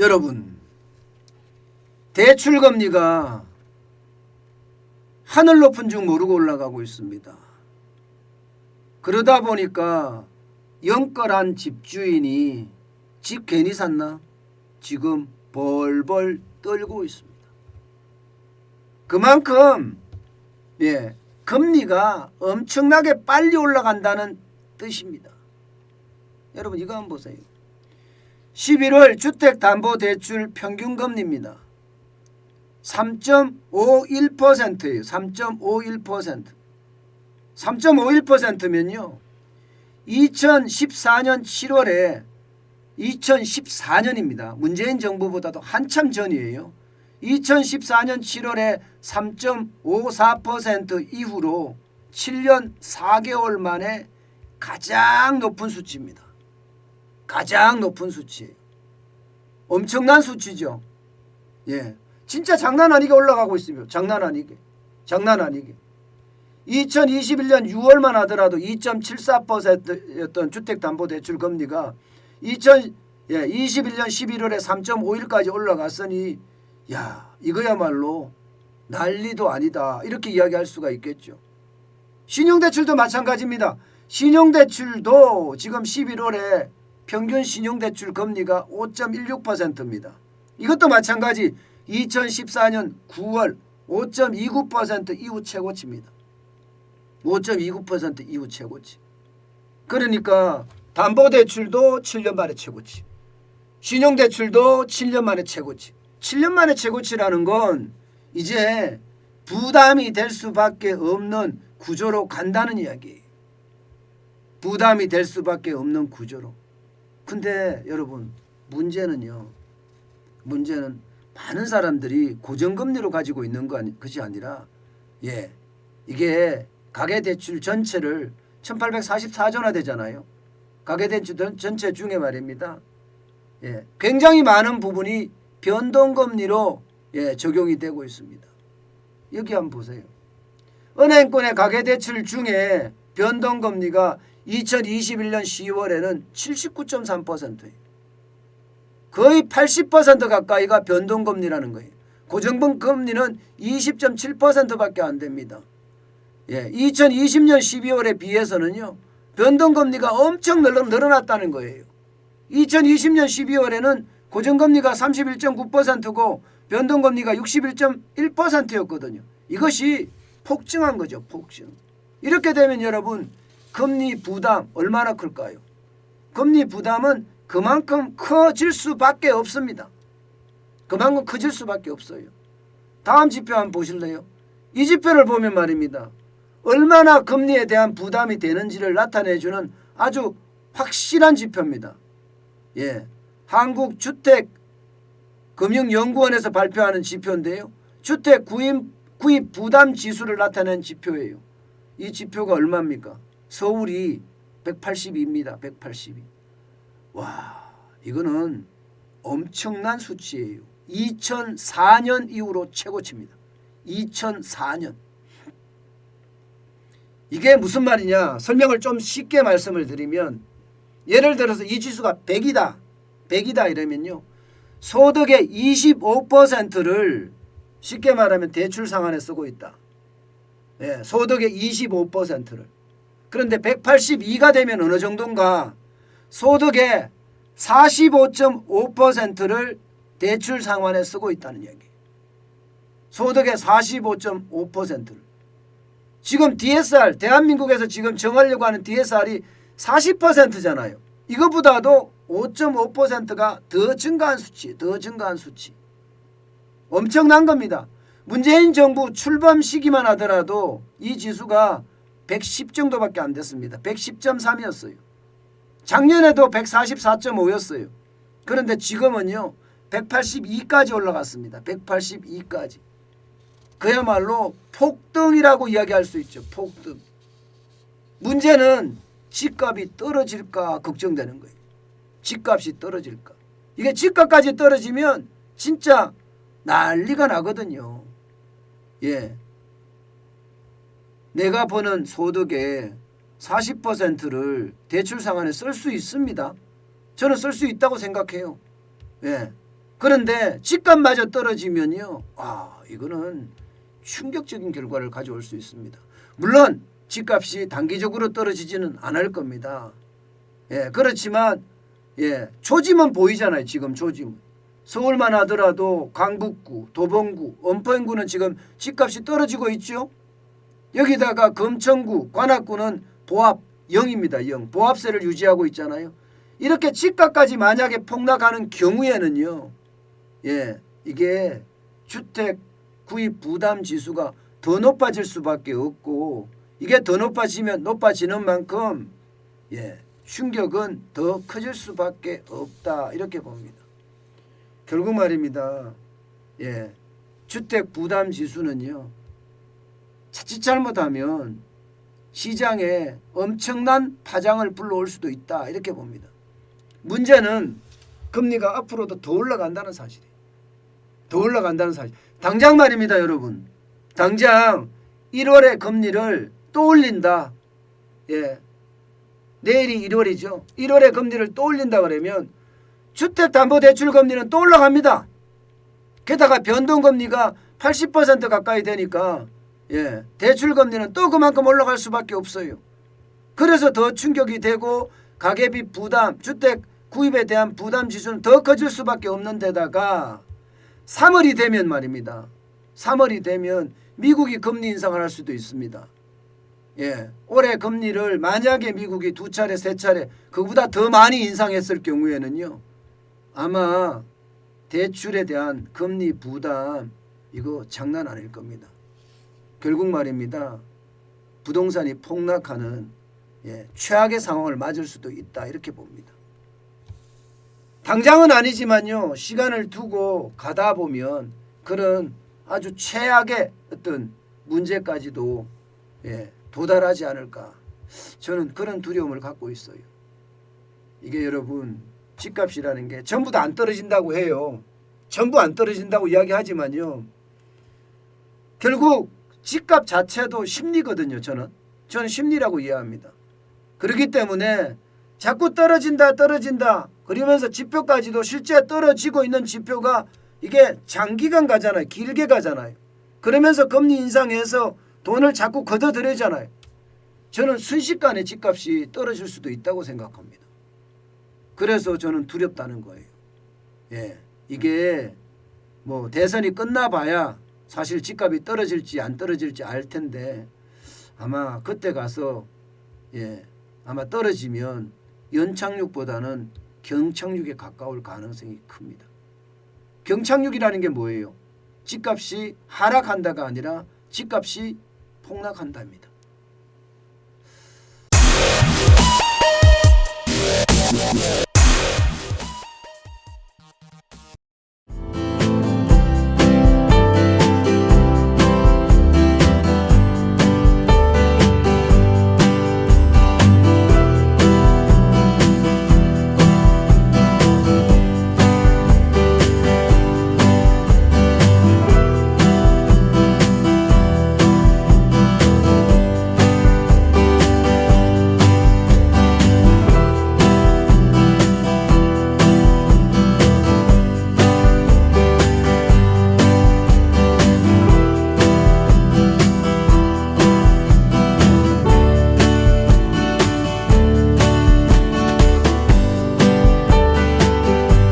여러분, 대출금리가 하늘 높은 줄 모르고 올라가고 있습니다. 그러다 보니까 영끌한 집주인이 집 괜히 샀나? 지금 벌벌 떨고 있습니다. 그만큼 금리가 엄청나게 빨리 올라간다는 뜻입니다. 여러분 이거 한번 보세요. 11월 주택담보대출 평균금리입니다. 3.51%예요. 3.51%. 3.51%면요. 2014년 7월에 2014년입니다. 문재인 정부보다도 한참 전이에요. 2014년 7월에 3.54% 이후로 7년 4개월 만에 가장 높은 수치입니다. 가장 높은 수치예요. 엄청난 수치죠. 예, 진짜 장난 아니게 올라가고 있습니다. 장난 아니게. 장난 아니게. 2021년 6월만 하더라도 2.74%였던 주택담보대출 금리가 2021년 11월에 3.51까지 올라갔으니 야, 이거야말로 난리도 아니다. 이렇게 이야기할 수가 있겠죠. 신용대출도 마찬가지입니다. 신용대출도 지금 11월에 평균 신용대출 금리가 5.16%입니다. 이것도 마찬가지 2014년 9월 5.29% 이후 최고치입니다. 5.29% 이후 최고치. 그러니까 담보대출도 7년 만에 최고치. 신용대출도 7년 만에 최고치. 7년 만에 최고치라는 건 이제 부담이 될 수밖에 없는 구조로 간다는 이야기예요. 부담이 될 수밖에 없는 구조로. 근데 여러분 문제는 많은 사람들이 고정금리로 가지고 있는 것이 아니라 이게 가계대출 전체를 1844조나 되잖아요. 가계대출 전체 중에 말입니다. 굉장히 많은 부분이 변동금리로 적용이 되고 있습니다. 여기 한번 보세요. 은행권의 가계대출 중에 변동금리가 2021년 10월에는 79.3%예요. 거의 80% 가까이가 변동금리라는 거예요. 고정금리는 20.7%밖에 안 됩니다. 2020년 12월에 비해서는요. 변동금리가 엄청 늘어났다는 거예요. 2020년 12월에는 고정금리가 31.9%고 변동금리가 61.1%였거든요. 이것이 폭증한 거죠. 폭증. 이렇게 되면 여러분 금리 부담 얼마나 클까요? 금리 부담은 그만큼 커질 수밖에 없습니다. 그만큼 커질 수밖에 없어요. 다음 지표 한번 보실래요? 이 지표를 보면 말입니다. 얼마나 금리에 대한 부담이 되는지를 나타내주는 아주 확실한 지표입니다. 한국주택금융연구원에서 발표하는 지표인데요. 주택 구입 부담 지수를 나타낸 지표예요. 이 지표가 얼마입니까? 서울이 182입니다. 182. 와, 이거는 엄청난 수치예요. 2004년 이후로 최고치입니다. 2004년. 이게 무슨 말이냐? 설명을 좀 쉽게 말씀을 드리면 예를 들어서 이 지수가 100이다. 100이다 이러면요. 소득의 25%를 쉽게 말하면 대출 상환에 쓰고 있다. 소득의 25%를. 그런데 182가 되면 어느 정도인가? 소득의 45.5%를 대출 상환에 쓰고 있다는 얘기예요. 소득의 45.5%를. 지금 DSR, 대한민국에서 지금 정하려고 하는 DSR이 40%잖아요. 이것보다도 5.5%가 더 증가한 수치, 엄청난 겁니다. 문재인 정부 출범 시기만 하더라도 이 지수가 110 정도밖에 안 됐습니다. 110.3이었어요. 작년에도 144.5였어요. 그런데 지금은요 182까지 올라갔습니다. 182까지. 그야말로 폭등이라고 이야기할 수 있죠. 폭등. 문제는 집값이 떨어질까 걱정되는 거예요. 집값이 떨어질까. 이게 집값까지 떨어지면 진짜 난리가 나거든요. 내가 버는 소득의 40%를 대출 상환에 쓸 수 있습니다. 저는 쓸 수 있다고 생각해요. 그런데 집값마저 떨어지면요, 이거는 충격적인 결과를 가져올 수 있습니다. 물론 집값이 단기적으로 떨어지지는 않을 겁니다. 예, 그렇지만 조짐은 보이잖아요. 지금 조짐. 서울만 하더라도 강북구, 도봉구, 엄포인구는 지금 집값이 떨어지고 있죠. 여기다가 금천구, 관악구는 보합 0입니다. 0. 보합세를 유지하고 있잖아요. 이렇게 집값까지 만약에 폭락하는 경우에는요, 이게 주택 구입 부담 지수가 더 높아질 수밖에 없고, 이게 더 높아지는 만큼 충격은 더 커질 수밖에 없다, 이렇게 봅니다. 결국 말입니다. 주택 부담 지수는요, 자칫 잘못하면 시장에 엄청난 파장을 불러올 수도 있다, 이렇게 봅니다. 문제는 금리가 앞으로도 더 올라간다는 사실이에요. 더 올라간다는 사실. 당장 말입니다, 여러분. 당장 1월에 금리를 또 올린다. 내일이 1월이죠. 1월에 금리를 또 올린다 그러면 주택담보대출 금리는 또 올라갑니다. 게다가 변동금리가 80% 가까이 되니까 대출 금리는 또 그만큼 올라갈 수밖에 없어요. 그래서 더 충격이 되고 가계비 부담, 주택 구입에 대한 부담 지수는 더 커질 수밖에 없는 데다가 3월이 되면 말입니다. 3월이 되면 미국이 금리 인상을 할 수도 있습니다. 올해 금리를 만약에 미국이 2차례, 3차례 그보다 더 많이 인상했을 경우에는요, 아마 대출에 대한 금리 부담 이거 장난 아닐 겁니다. 결국 말입니다. 부동산이 폭락하는 최악의 상황을 맞을 수도 있다, 이렇게 봅니다. 당장은 아니지만요, 시간을 두고 가다 보면 그런 아주 최악의 어떤 문제까지도 도달하지 않을까, 저는 그런 두려움을 갖고 있어요. 이게 여러분, 집값이라는 게 전부 다 안 떨어진다고 해요. 전부 안 떨어진다고 이야기하지만요, 결국 집값 자체도 심리거든요. 저는 심리라고 이해합니다. 그렇기 때문에 자꾸 떨어진다 그러면서 지표까지도 실제 떨어지고 있는 지표가 이게 장기간 가잖아요. 길게 가잖아요. 그러면서 금리 인상해서 돈을 자꾸 걷어들이잖아요. 저는 순식간에 집값이 떨어질 수도 있다고 생각합니다. 그래서 저는 두렵다는 거예요. 이게 뭐 대선이 끝나봐야 사실 집값이 떨어질지 안 떨어질지 알 텐데, 아마 그때 가서 아마 떨어지면 연착륙보다는 경착륙에 가까울 가능성이 큽니다. 경착륙이라는 게 뭐예요? 집값이 하락한다가 아니라 집값이 폭락한답니다.